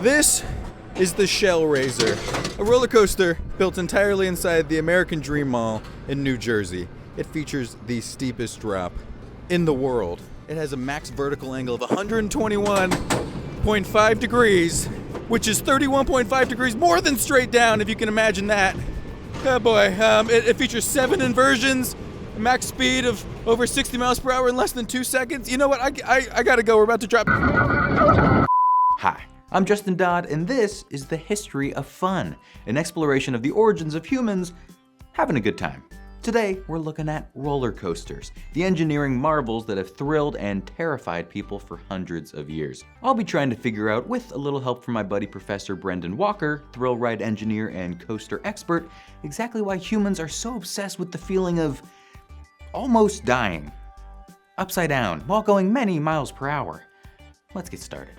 This is the Shell Raiser, a roller coaster built entirely inside the American Dream Mall in New Jersey. It features the steepest drop in the world. It has a max vertical angle of 121.5 degrees, which is 31.5 degrees more than straight down, if you can imagine that. Oh boy, it features 7 inversions, a max speed of over 60 miles per hour in less than 2 seconds. You know what, I gotta go, we're about to drop. Hi, I'm Justin Dodd, and this is The History of Fun, an exploration of the origins of humans having a good time. Today, we're looking at roller coasters, the engineering marvels that have thrilled and terrified people for hundreds of years. I'll be trying to figure out, with a little help from my buddy Professor Brendan Walker, thrill ride engineer and coaster expert, exactly why humans are so obsessed with the feeling of almost dying, upside down, while going many miles per hour. Let's get started.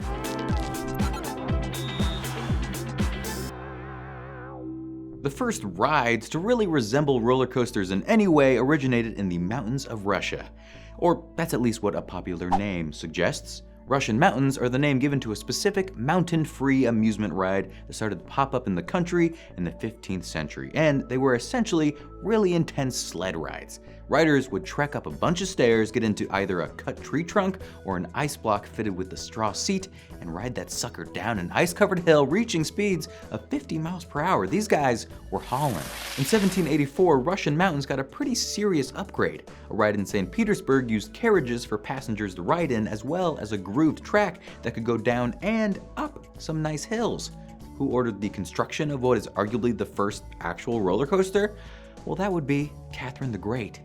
The first rides to really resemble roller coasters in any way originated in the mountains of Russia. Or that's at least what a popular name suggests. Russian mountains are the name given to a specific mountain-free amusement ride that started to pop up in the country in the 15th century, and they were essentially really intense sled rides. Riders would trek up a bunch of stairs, get into either a cut tree trunk or an ice block fitted with a straw seat, and ride that sucker down an ice-covered hill, reaching speeds of 50 miles per hour. These guys were hauling. In 1784, Russian mountains got a pretty serious upgrade. A ride in St. Petersburg used carriages for passengers to ride in, as well as a grooved track that could go down and up some nice hills. Who ordered the construction of what is arguably the first actual roller coaster? Well, that would be Catherine the Great.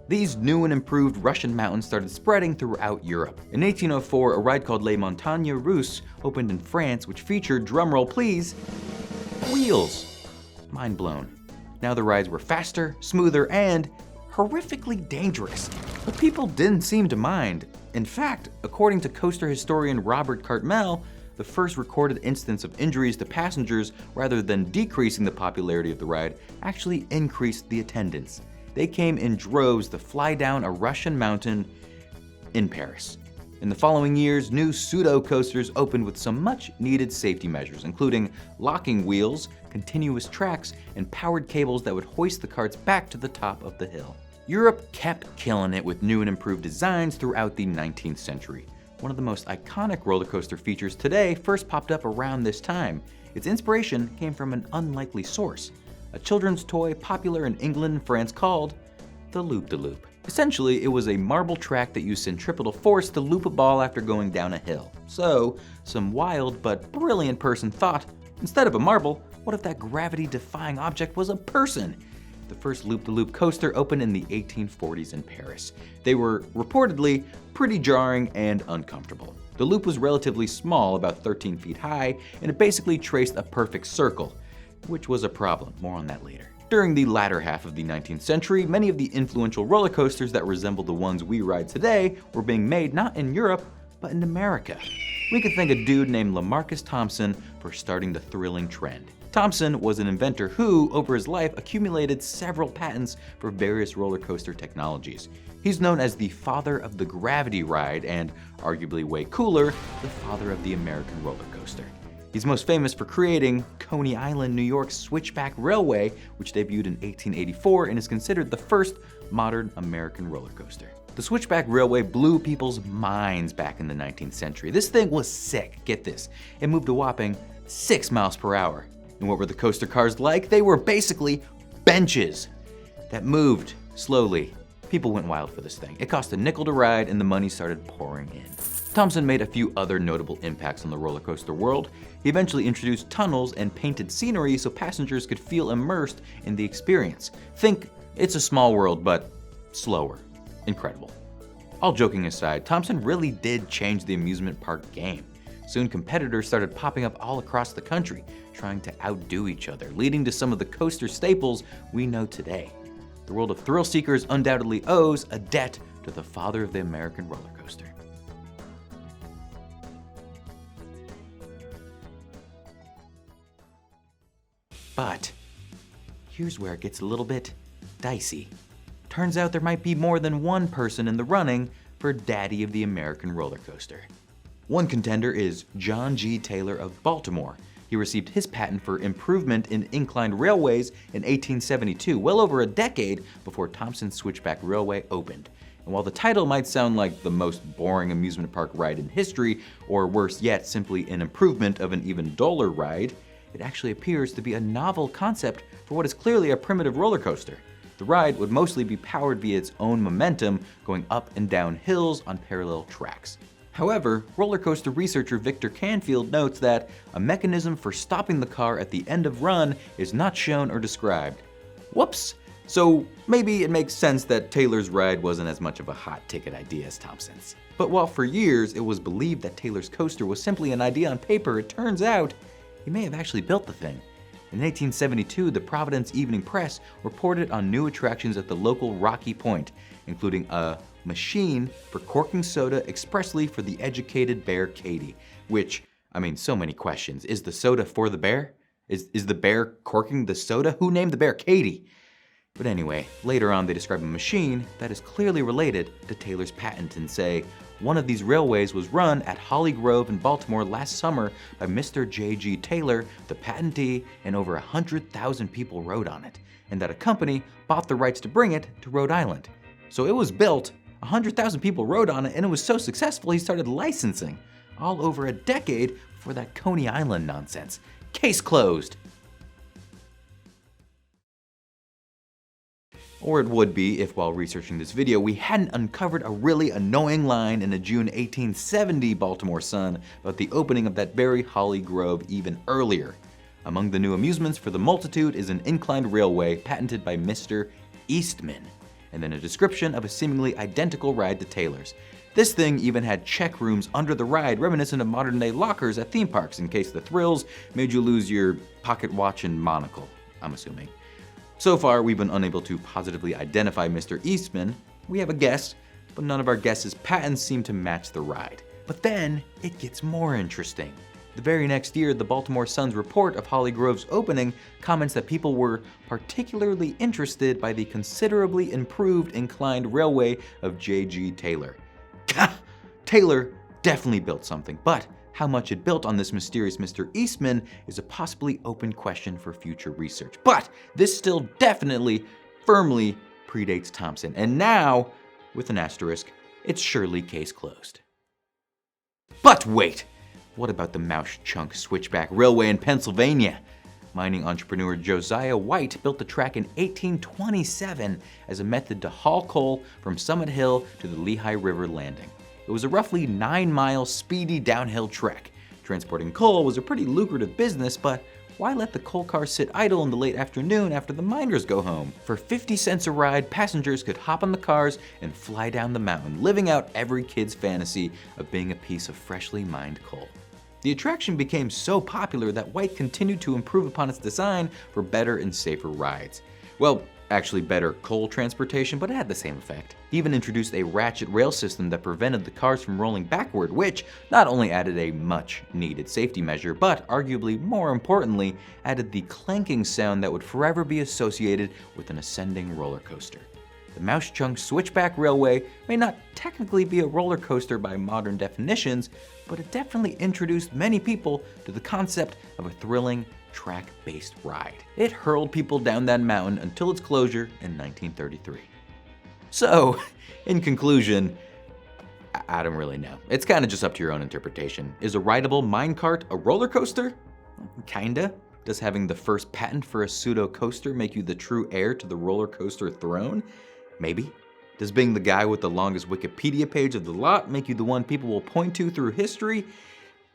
These new and improved Russian mountains started spreading throughout Europe. In 1804, a ride called Les Montagnes Russes opened in France, which featured, drumroll please, wheels. Mind blown. Now the rides were faster, smoother, and horrifically dangerous. But people didn't seem to mind. In fact, according to coaster historian Robert Cartmel, the first recorded instance of injuries to passengers, rather than decreasing the popularity of the ride, actually increased the attendance. They came in droves to fly down a Russian mountain in Paris. In the following years, new pseudo coasters opened with some much needed safety measures, including locking wheels, continuous tracks, and powered cables that would hoist the carts back to the top of the hill. Europe kept killing it with new and improved designs throughout the 19th century. One of the most iconic roller coaster features today first popped up around this time. Its inspiration came from an unlikely source, a children's toy popular in England and France called the Loop-de-Loop. Essentially, it was a marble track that used centripetal force to loop a ball after going down a hill. So, some wild but brilliant person thought, instead of a marble, what if that gravity-defying object was a person? The first Loop-de-Loop coaster opened in the 1840s in Paris. They were reportedly pretty jarring and uncomfortable. The loop was relatively small, about 13 feet high, and it basically traced a perfect circle, which was a problem. More on that later. During the latter half of the 19th century, many of the influential roller coasters that resemble the ones we ride today were being made not in Europe, but in America. We could thank a dude named Lamarcus Thompson for starting the thrilling trend. Thompson was an inventor who, over his life, accumulated several patents for various roller coaster technologies. He's known as the father of the gravity ride and, arguably way cooler, the father of the American roller coaster. He's most famous for creating Conney Island, New York's Switchback Railway, which debuted in 1884 and is considered the first modern American roller coaster. The Switchback Railway blew people's minds back in the 19th century. This thing was sick, get this. It moved a whopping 6 miles per hour. And what were the coaster cars like? They were basically benches that moved slowly. People went wild for this thing. It cost a nickel to ride and the money started pouring in. Thompson made a few other notable impacts on the roller coaster world. He eventually introduced tunnels and painted scenery so passengers could feel immersed in the experience. Think It's a Small World, but slower. Incredible. All joking aside, Thompson really did change the amusement park game. Soon competitors started popping up all across the country, trying to outdo each other, leading to some of the coaster staples we know today. The world of thrill seekers undoubtedly owes a debt to the father of the American roller coaster. But here's where it gets a little bit dicey. Turns out there might be more than one person in the running for Daddy of the American roller coaster. One contender is John G. Taylor of Baltimore. He received his patent for improvement in inclined railways in 1872, well over a decade before Thompson's Switchback Railway opened. And while the title might sound like the most boring amusement park ride in history, or worse yet, simply an improvement of an even duller ride, it actually appears to be a novel concept for what is clearly a primitive roller coaster. The ride would mostly be powered via its own momentum, going up and down hills on parallel tracks. However, roller coaster researcher Victor Canfield notes that a mechanism for stopping the car at the end of run is not shown or described. Whoops! So maybe it makes sense that Taylor's ride wasn't as much of a hot ticket idea as Thompson's. But while for years it was believed that Taylor's coaster was simply an idea on paper, it turns out he may have actually built the thing. In 1872, the Providence Evening Press reported on new attractions at the local Rocky Point, including a machine for corking soda expressly for the educated bear Katie. Which, I mean, so many questions. Is the soda for the bear? Is the bear corking the soda? Who named the bear Katie? But anyway, later on they describe a machine that is clearly related to Taylor's patent and say, one of these railways was run at Holly Grove in Baltimore last summer by Mr. J.G. Taylor, the patentee, and over 100,000 people rode on it, and that a company bought the rights to bring it to Rhode Island. So it was built, 100,000 people rode on it, and it was so successful he started licensing, all over a decade for that Conney Island nonsense. Case closed. Or it would be if, while researching this video, we hadn't uncovered a really annoying line in a June 1870 Baltimore Sun about the opening of that very Holly Grove even earlier. Among the new amusements for the multitude is an inclined railway patented by Mr. Eastman, and then a description of a seemingly identical ride to Taylor's. This thing even had check rooms under the ride, reminiscent of modern-day lockers at theme parks in case the thrills made you lose your pocket watch and monocle, I'm assuming. So far, we've been unable to positively identify Mr. Eastman. We have a guess, but none of our guesses' patents seem to match the ride. But then, it gets more interesting. The very next year, the Baltimore Sun's report of Holly Grove's opening comments that people were particularly interested by the considerably improved inclined railway of J.G. Taylor. Taylor definitely built something, but how much it built on this mysterious Mr. Eastman is a possibly open question for future research. But this still definitely, firmly predates Thompson. And now, with an asterisk, it's surely case closed. But wait! What about the Mouse Chunk Switchback Railway in Pennsylvania? Mining entrepreneur Josiah White built the track in 1827 as a method to haul coal from Summit Hill to the Lehigh River landing. It was a roughly 9-mile speedy downhill trek. Transporting coal was a pretty lucrative business, but why let the coal car sit idle in the late afternoon after the miners go home? For 50 cents a ride, passengers could hop on the cars and fly down the mountain, living out every kid's fantasy of being a piece of freshly mined coal. The attraction became so popular that White continued to improve upon its design for better and safer rides. Well, actually better coal transportation, but it had the same effect. He even introduced a ratchet rail system that prevented the cars from rolling backward, which not only added a much needed safety measure, but arguably more importantly, added the clanking sound that would forever be associated with an ascending roller coaster. The Mouse Chunk Switchback Railway may not technically be a roller coaster by modern definitions, but it definitely introduced many people to the concept of a thrilling, track-based ride. It hurled people down that mountain until its closure in 1933. So, in conclusion, I don't really know. It's kind of just up to your own interpretation. Is a rideable minecart a roller coaster? Kinda. Does having the first patent for a pseudo coaster make you the true heir to the roller coaster throne? Maybe. Does being the guy with the longest Wikipedia page of the lot make you the one people will point to through history?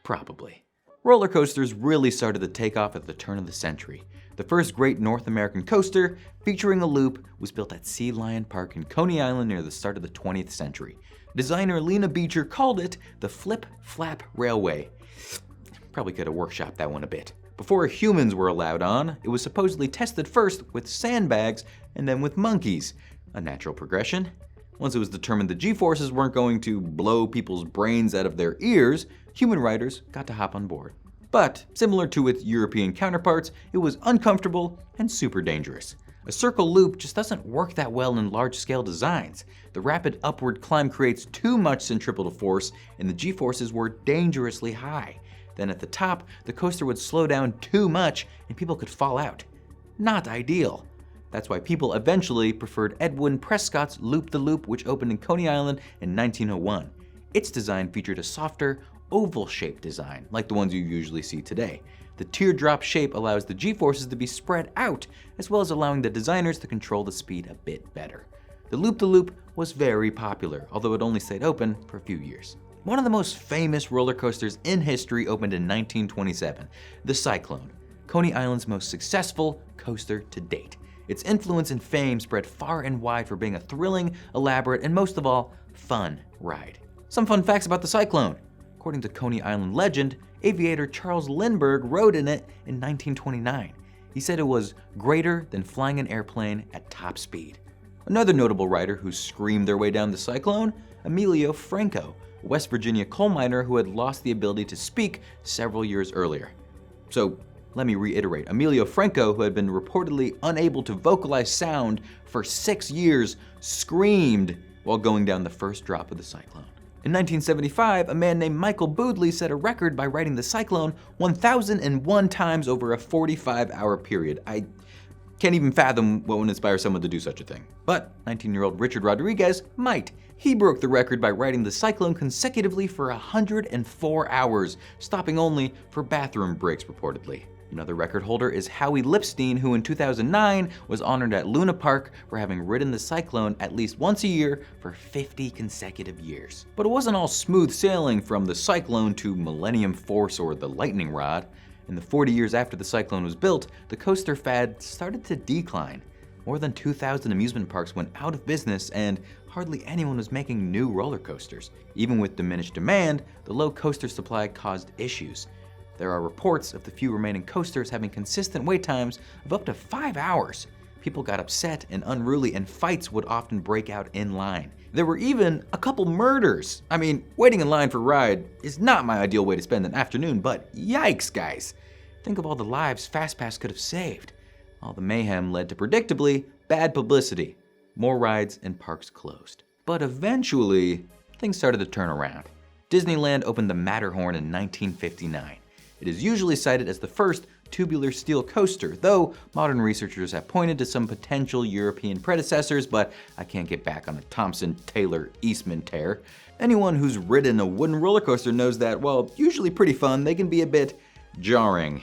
Probably. Roller coasters really started to take off at the turn of the century. The first great North American coaster, featuring a loop, was built at Sea Lion Park in Conney Island near the start of the 20th century. Designer Lena Beecher called it the Flip Flap Railway. Probably could have workshopped that one a bit. Before humans were allowed on, it was supposedly tested first with sandbags and then with monkeys. A natural progression. Once it was determined the G-forces weren't going to blow people's brains out of their ears, human riders got to hop on board. But, similar to its European counterparts, it was uncomfortable and super dangerous. A circle loop just doesn't work that well in large-scale designs. The rapid upward climb creates too much centripetal force, and the g-forces were dangerously high. Then at the top, the coaster would slow down too much and people could fall out. Not ideal. That's why people eventually preferred Edwin Prescott's Loop-the-Loop, which opened in Conney Island in 1901. Its design featured a softer, oval-shaped design, like the ones you usually see today. The teardrop shape allows the g-forces to be spread out, as well as allowing the designers to control the speed a bit better. The Loop-the-Loop was very popular, although it only stayed open for a few years. One of the most famous roller coasters in history opened in 1927, the Cyclone, Coney Island's most successful coaster to date. Its influence and fame spread far and wide for being a thrilling, elaborate, and most of all, fun ride. Some fun facts about the Cyclone. According to Coney Island legend, aviator Charles Lindbergh rode in it in 1929. He said it was greater than flying an airplane at top speed. Another notable rider who screamed their way down the Cyclone, Emilio Franco, a West Virginia coal miner who had lost the ability to speak several years earlier. So let me reiterate, Emilio Franco, who had been reportedly unable to vocalize sound for 6 years, screamed while going down the first drop of the Cyclone. In 1975, a man named Michael Boodley set a record by riding the Cyclone 1,001 times over a 45-hour period. I can't even fathom what would inspire someone to do such a thing. But 19-year-old Richard Rodriguez might. He broke the record by riding the Cyclone consecutively for 104 hours, stopping only for bathroom breaks reportedly. Another record holder is Howie Lipstein, who in 2009 was honored at Luna Park for having ridden the Cyclone at least once a year for 50 consecutive years. But it wasn't all smooth sailing from the Cyclone to Millennium Force or the Lightning Rod. In the 40 years after the Cyclone was built, the coaster fad started to decline. More than 2,000 amusement parks went out of business and hardly anyone was making new roller coasters. Even with diminished demand, the low coaster supply caused issues. There are reports of the few remaining coasters having consistent wait times of up to 5 hours. People got upset and unruly, and fights would often break out in line. There were even a couple murders. I mean, waiting in line for a ride is not my ideal way to spend an afternoon, but yikes, guys. Think of all the lives FastPass could have saved. All the mayhem led to, predictably, bad publicity. More rides and parks closed. But eventually, things started to turn around. Disneyland opened the Matterhorn in 1959. It is usually cited as the first tubular steel coaster, though modern researchers have pointed to some potential European predecessors, but I can't get back on a Thompson-Taylor-Eastman tear. Anyone who's ridden a wooden roller coaster knows that, while usually pretty fun, they can be a bit jarring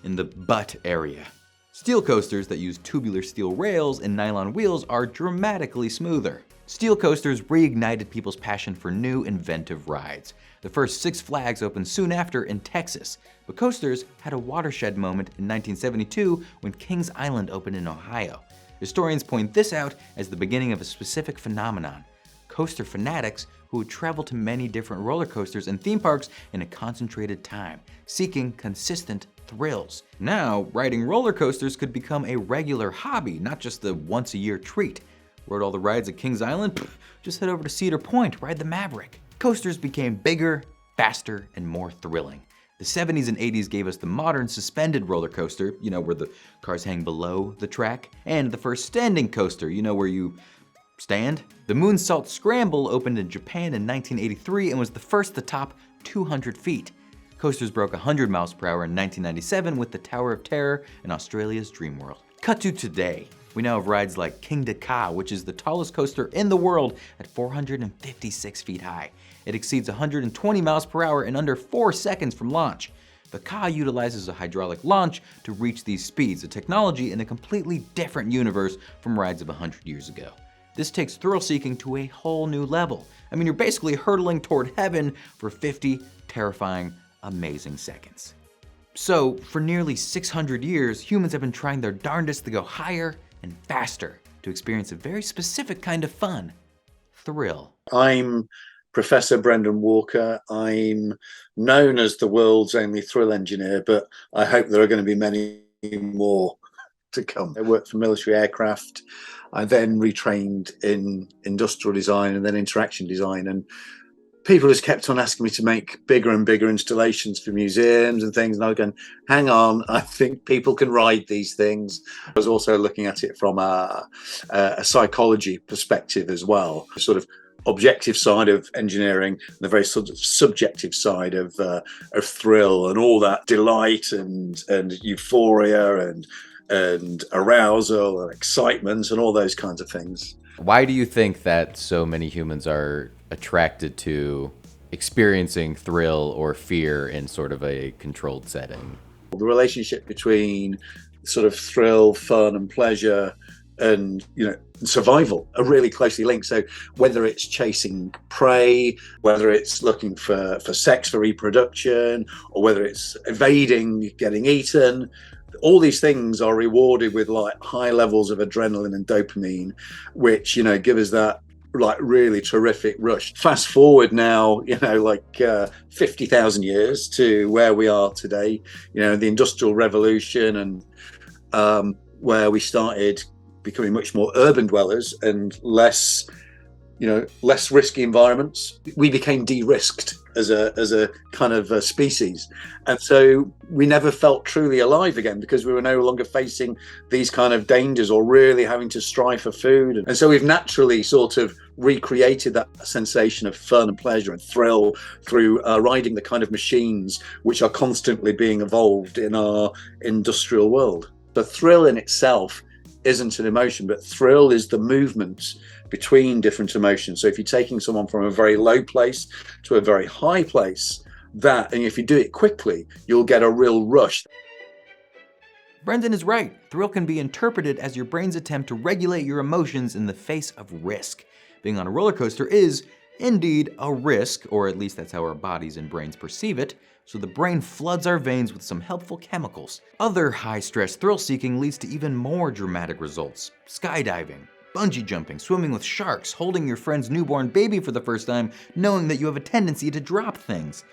in the butt area. Steel coasters that use tubular steel rails and nylon wheels are dramatically smoother. Steel coasters reignited people's passion for new, inventive rides. The first Six Flags opened soon after in Texas, but coasters had a watershed moment in 1972 when Kings Island opened in Ohio. Historians point this out as the beginning of a specific phenomenon: coaster fanatics who would travel to many different roller coasters and theme parks in a concentrated time, seeking consistent thrills. Now, riding roller coasters could become a regular hobby, not just a once-a-year treat. Rode all the rides at Kings Island? Pfft, just head over to Cedar Point, ride the Maverick. Coasters became bigger, faster, and more thrilling. The 70s and 80s gave us the modern suspended roller coaster, you know, where the cars hang below the track, and the first standing coaster, you know, where you stand. The Moonsault Scramble opened in Japan in 1983 and was the first to top 200 feet. Coasters broke 100 miles per hour in 1997 with the Tower of Terror in Australia's Dreamworld. Cut to today. We now have rides like King de Ka, which is the tallest coaster in the world at 456 feet high. It exceeds 120 miles per hour in under 4 seconds from launch. The Ka utilizes a hydraulic launch to reach these speeds, a technology in a completely different universe from rides of 100 years ago. This takes thrill-seeking to a whole new level. I mean, you're basically hurtling toward heaven for 50 terrifying, amazing seconds. So, for nearly 600 years, humans have been trying their darndest to go higher and faster to experience a very specific kind of fun: thrill. I'm Professor Brendan Walker. I'm known as the world's only thrill engineer, but I hope there are going to be many more to come. I worked for military aircraft. I then retrained in industrial design and then interaction design. And people just kept on asking me to make bigger and bigger installations for museums and things. And I was going, hang on, I think people can ride these things. I was also looking at it from a psychology perspective as well, sort of objective side of engineering, and the very sort of subjective side of thrill and all that delight and euphoria and arousal and excitement and all those kinds of things. Why do you think that so many humans are attracted to experiencing thrill or fear in sort of a controlled setting? The relationship between sort of thrill, fun, and pleasure and, survival are really closely linked. So whether it's chasing prey, whether it's looking for sex for reproduction, or whether it's evading getting eaten, all these things are rewarded with like high levels of adrenaline and dopamine, which, give us that like really terrific rush. Fast forward now, 50,000 years to where we are today, the Industrial Revolution, and where we started becoming much more urban dwellers and less risky environments. We became de-risked as a kind of a species, and so we never felt truly alive again because we were no longer facing these kind of dangers or really having to strive for food. And so we've naturally sort of recreated that sensation of fun and pleasure and thrill through riding the kind of machines which are constantly being evolved in our industrial world. The thrill in itself isn't an emotion, but thrill is the movement between different emotions. So if you're taking someone from a very low place to a very high place, and if you do it quickly, you'll get a real rush. Brendan is right. Thrill can be interpreted as your brain's attempt to regulate your emotions in the face of risk. Being on a roller coaster is, indeed, a risk, or at least that's how our bodies and brains perceive it, so the brain floods our veins with some helpful chemicals. Other high-stress thrill-seeking leads to even more dramatic results. Skydiving, bungee jumping, swimming with sharks, holding your friend's newborn baby for the first time, knowing that you have a tendency to drop things.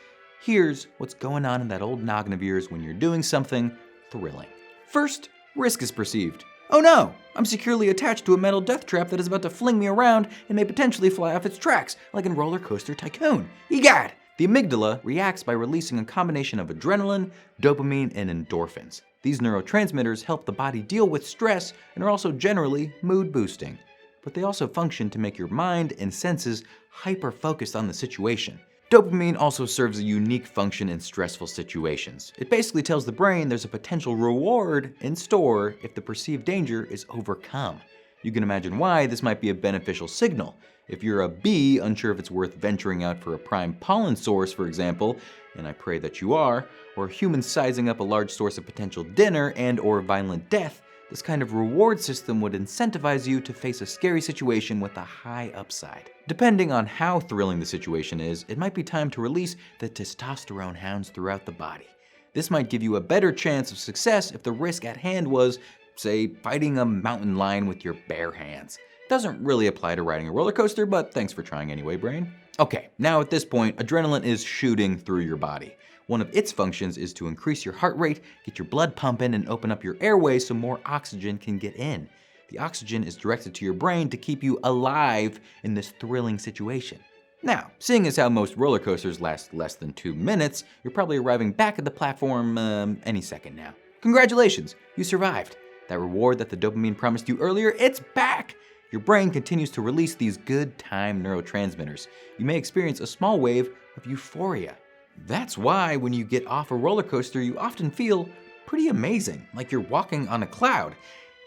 Here's what's going on in that old noggin of yours when you're doing something thrilling. First, risk is perceived. Oh no, I'm securely attached to a metal death trap that is about to fling me around and may potentially fly off its tracks, like in Roller Coaster Tycoon. Egad! The amygdala reacts by releasing a combination of adrenaline, dopamine, and endorphins. These neurotransmitters help the body deal with stress and are also generally mood boosting. But they also function to make your mind and senses hyper-focused on the situation. Dopamine also serves a unique function in stressful situations. It basically tells the brain there's a potential reward in store if the perceived danger is overcome. You can imagine why this might be a beneficial signal. If you're a bee, unsure if it's worth venturing out for a prime pollen source, for example, and I pray that you are, or humans sizing up a large source of potential dinner and/or violent death, this kind of reward system would incentivize you to face a scary situation with a high upside. Depending on how thrilling the situation is, it might be time to release the testosterone hounds throughout the body. This might give you a better chance of success if the risk at hand was, say, fighting a mountain lion with your bare hands. Doesn't really apply to riding a roller coaster, but thanks for trying anyway, brain. Okay, now at this point, adrenaline is shooting through your body. One of its functions is to increase your heart rate, get your blood pumping, and open up your airways so more oxygen can get in. The oxygen is directed to your brain to keep you alive in this thrilling situation. Now, seeing as how most roller coasters last less than 2 minutes, you're probably arriving back at the platform any second now. Congratulations, you survived. That reward that the dopamine promised you earlier, it's back! Your brain continues to release these good time neurotransmitters. You may experience a small wave of euphoria. That's why when you get off a roller coaster, you often feel pretty amazing, like you're walking on a cloud,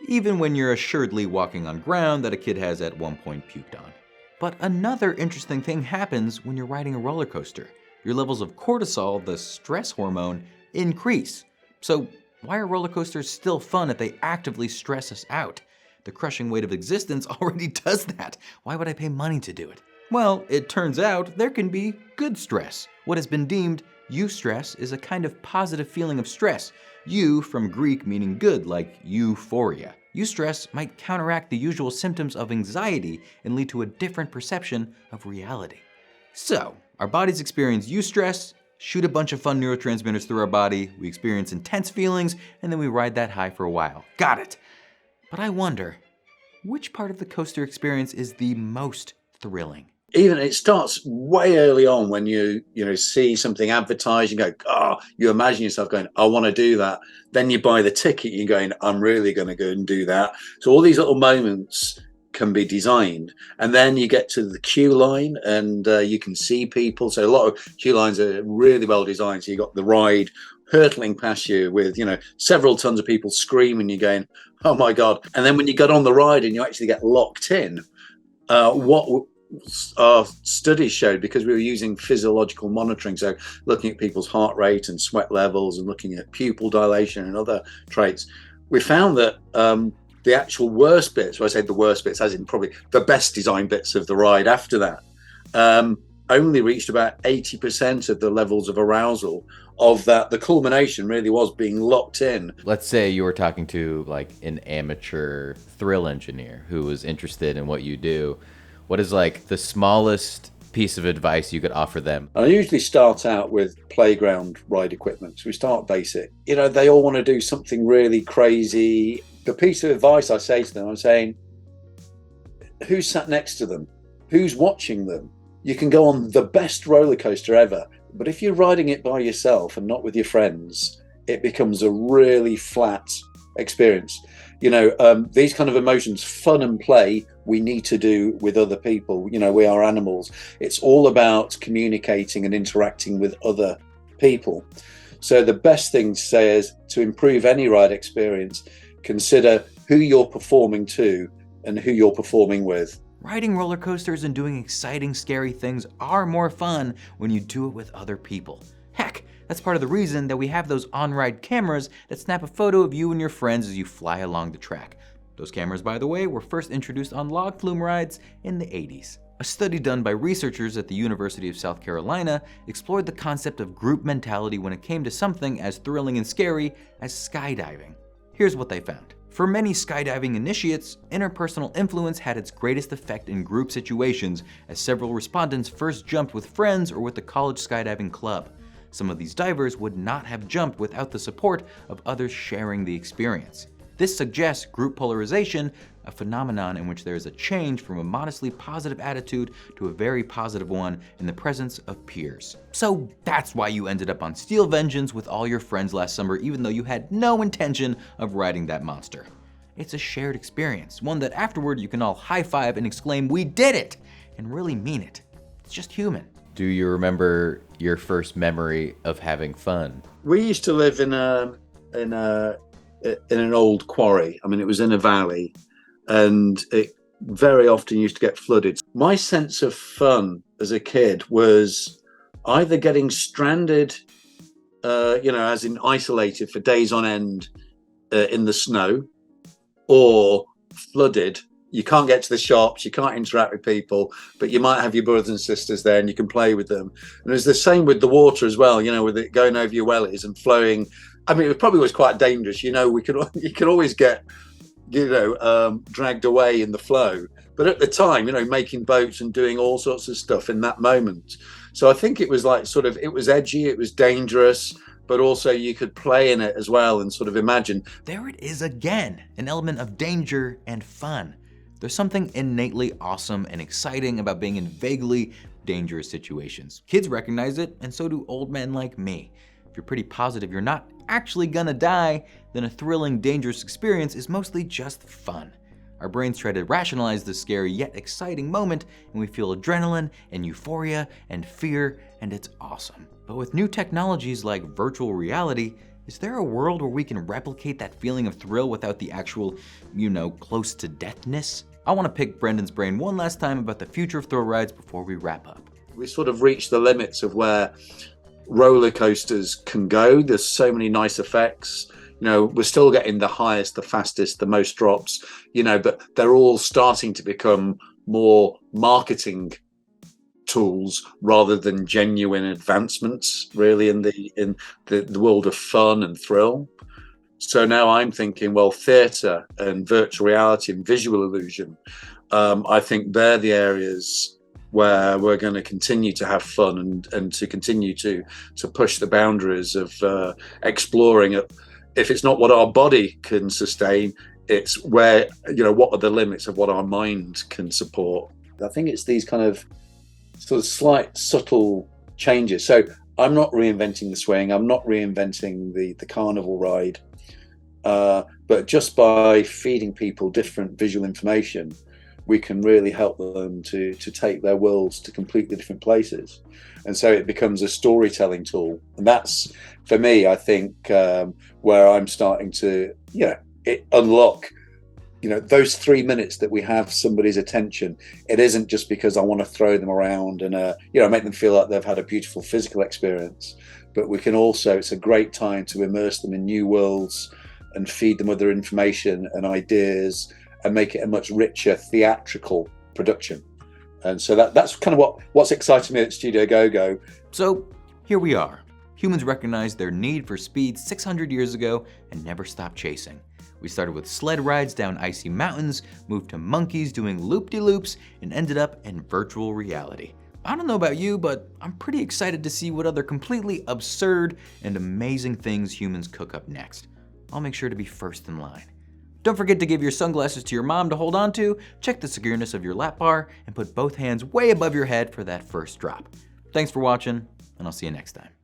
even when you're assuredly walking on ground that a kid has at one point puked on. But another interesting thing happens when you're riding a roller coaster. Your levels of cortisol, the stress hormone, increase. So why are roller coasters still fun if they actively stress us out? The crushing weight of existence already does that. Why would I pay money to do it? Well, it turns out there can be good stress. What has been deemed eustress is a kind of positive feeling of stress. Eu from Greek meaning good, like euphoria. Eustress might counteract the usual symptoms of anxiety and lead to a different perception of reality. So, our bodies experience eustress, shoot a bunch of fun neurotransmitters through our body, we experience intense feelings, and then we ride that high for a while. Got it! But I wonder, which part of the coaster experience is the most thrilling? Even it starts way early on when you see something advertised, you go, oh, you imagine yourself going, I want to do that. Then you buy the ticket, you're going, I'm really going to go and do that. So all these little moments can be designed, and then you get to the queue line and you can see people. So a lot of queue lines are really well designed. So you got the ride hurtling past you with several tons of people screaming, you're going, oh my god. And then when you get on the ride and you actually get locked in, what our studies showed, because we were using physiological monitoring, so looking at people's heart rate and sweat levels and looking at pupil dilation and other traits, we found that the actual worst bits, when I say the worst bits, as in probably the best design bits of the ride after that, only reached about 80% of the levels of arousal of that. The culmination really was being locked in. Let's say you were talking to like an amateur thrill engineer who was interested in what you do. What is like the smallest piece of advice you could offer them? I usually start out with playground ride equipment. So we start basic. They all want to do something really crazy. The piece of advice I say to them, I'm saying, who's sat next to them? Who's watching them? You can go on the best roller coaster ever, but if you're riding it by yourself and not with your friends, it becomes a really flat experience. These kind of emotions, fun and play, we need to do with other people. We are animals. It's all about communicating and interacting with other people. So the best thing to say is, to improve any ride experience, consider who you're performing to and who you're performing with. Riding roller coasters and doing exciting, scary things are more fun when you do it with other people. Heck, that's part of the reason that we have those on-ride cameras that snap a photo of you and your friends as you fly along the track. Those cameras, by the way, were first introduced on log flume rides in the 80s. A study done by researchers at the University of South Carolina explored the concept of group mentality when it came to something as thrilling and scary as skydiving. Here's what they found. For many skydiving initiates, interpersonal influence had its greatest effect in group situations, as several respondents first jumped with friends or with the college skydiving club. Some of these divers would not have jumped without the support of others sharing the experience. This suggests group polarization, a phenomenon in which there is a change from a modestly positive attitude to a very positive one in the presence of peers. So that's why you ended up on Steel Vengeance with all your friends last summer, even though you had no intention of riding that monster. It's a shared experience, one that afterward you can all high-five and exclaim, "We did it!" and really mean it. It's just human. Do you remember your first memory of having fun? We used to live in an old quarry. I mean, it was in a valley, and it very often used to get flooded. My sense of fun as a kid was either getting stranded, as in isolated for days on end in the snow, or flooded. You can't get to the shops, you can't interact with people, but you might have your brothers and sisters there and you can play with them. And it was the same with the water as well, with it going over your wellies and flowing. I mean, it probably was quite dangerous. You could always get, dragged away in the flow. But at the time, making boats and doing all sorts of stuff in that moment. So I think it was like it was edgy, it was dangerous, but also you could play in it as well and sort of imagine. There it is again, an element of danger and fun. There's something innately awesome and exciting about being in vaguely dangerous situations. Kids recognize it, and so do old men like me. If you're pretty positive you're not actually gonna die, then a thrilling, dangerous experience is mostly just fun. Our brains try to rationalize this scary yet exciting moment, and we feel adrenaline and euphoria and fear, and it's awesome. But with new technologies like virtual reality, is there a world where we can replicate that feeling of thrill without the actual, close to deathness? I want to pick Brendan's brain one last time about the future of thrill rides before we wrap up. We sort of reached the limits of where roller coasters can go. There's so many nice effects. We're still getting the highest, the fastest, the most drops, but they're all starting to become more marketing tools rather than genuine advancements, really, in the world of fun and thrill. So now I'm thinking, well, theatre and virtual reality and visual illusion, I think they're the areas where we're going to continue to have fun and to continue to push the boundaries of exploring it. If it's not what our body can sustain, it's where, what are the limits of what our mind can support. I think it's these kind of sort of slight, subtle changes. So I'm not reinventing the swing. I'm not reinventing the carnival ride. But just by feeding people different visual information, we can really help them to take their worlds to completely different places. And so it becomes a storytelling tool. And that's, for me, I think, where I'm starting to, unlock, those 3 minutes that we have somebody's attention. It isn't just because I want to throw them around and, make them feel like they've had a beautiful physical experience, but we can also, it's a great time to immerse them in new worlds and feed them other information and ideas and make it a much richer theatrical production. And so that's kind of what's exciting me at Studio Go-Go. So here we are. Humans recognized their need for speed 600 years ago and never stopped chasing. We started with sled rides down icy mountains, moved to monkeys doing loop-de-loops, and ended up in virtual reality. I don't know about you, but I'm pretty excited to see what other completely absurd and amazing things humans cook up next. I'll make sure to be first in line. Don't forget to give your sunglasses to your mom to hold on to, check the secureness of your lap bar, and put both hands way above your head for that first drop. Thanks for watching, and I'll see you next time.